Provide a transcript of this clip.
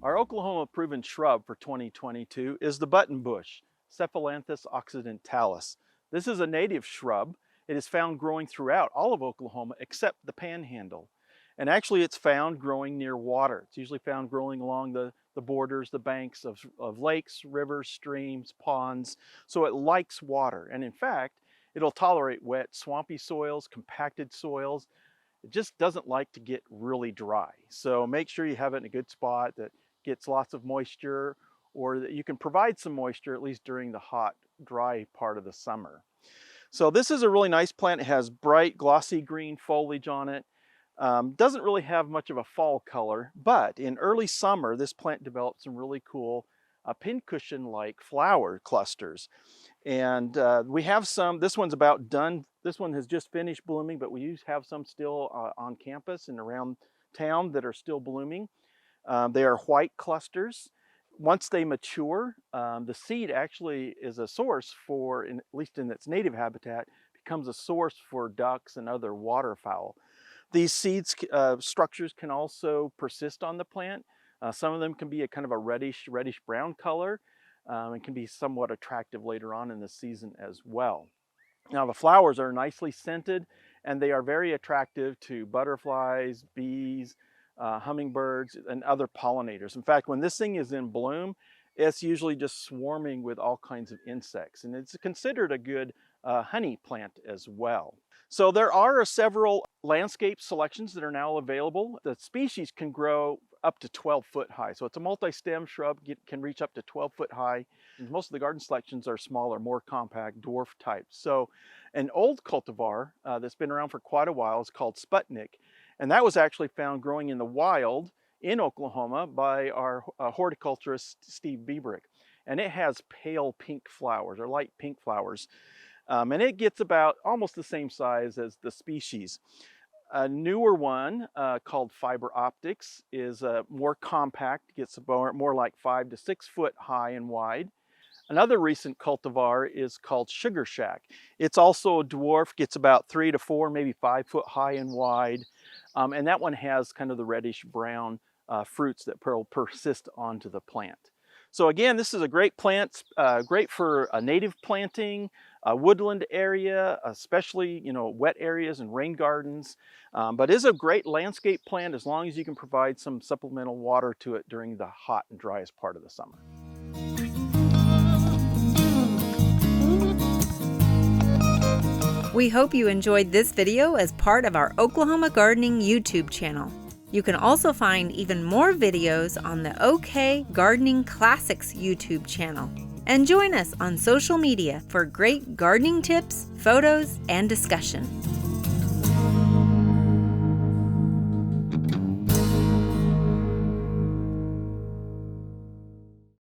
Our Oklahoma-proven shrub for 2022 is the buttonbush, Cephalanthus occidentalis. This is a native shrub. It is found growing throughout all of Oklahoma except the Panhandle. And actually it's found growing near water. It's usually found growing along the borders, the banks of lakes, rivers, streams, ponds. So it likes water. And in fact, it'll tolerate wet, swampy soils, compacted soils. It just doesn't like to get really dry. So make sure you have it in a good spot that gets lots of moisture, or that you can provide some moisture at least during the hot, dry part of the summer. So this is a really nice plant. It has bright, glossy green foliage on it. Doesn't really have much of a fall color, but in early summer, this plant develops some really cool pincushion-like flower clusters. And we have some, this one's about done. This one has just finished blooming, but we have some still on campus and around town that are still blooming. They are white clusters. Once they mature, the seed actually is a source for, at least in its native habitat, becomes a source for ducks and other waterfowl. These seeds structures can also persist on the plant. Some of them can be a kind of a reddish brown color and can be somewhat attractive later on in the season as well. Now the flowers are nicely scented and they are very attractive to butterflies, bees, hummingbirds, and other pollinators. In fact, when this thing is in bloom, it's usually just swarming with all kinds of insects, and it's considered a good honey plant as well. So there are several landscape selections that are now available. The species can grow up to 12 foot high. So it's a multi-stem shrub, can reach up to 12 foot high. And most of the garden selections are smaller, more compact, dwarf types. So an old cultivar that's been around for quite a while is called Sputnik. And that was actually found growing in the wild in Oklahoma by our horticulturist, Steve Biebrick. And it has pale pink flowers, or light pink flowers. And it gets about almost the same size as the species. A newer one called Fiber Optics is more compact, gets more like 5 to 6 foot high and wide. Another recent cultivar is called Sugar Shack. It's also a dwarf, gets about 3 to 4, maybe 5 foot high and wide. And that one has kind of the reddish brown fruits that persist onto the plant. So again, this is a great plant, great for a native planting, a woodland area, especially wet areas and rain gardens, but is a great landscape plant as long as you can provide some supplemental water to it during the hot and driest part of the summer. We hope you enjoyed this video as part of our Oklahoma Gardening YouTube channel. You can also find even more videos on the OK Gardening Classics YouTube channel. And join us on social media for great gardening tips, photos, and discussion.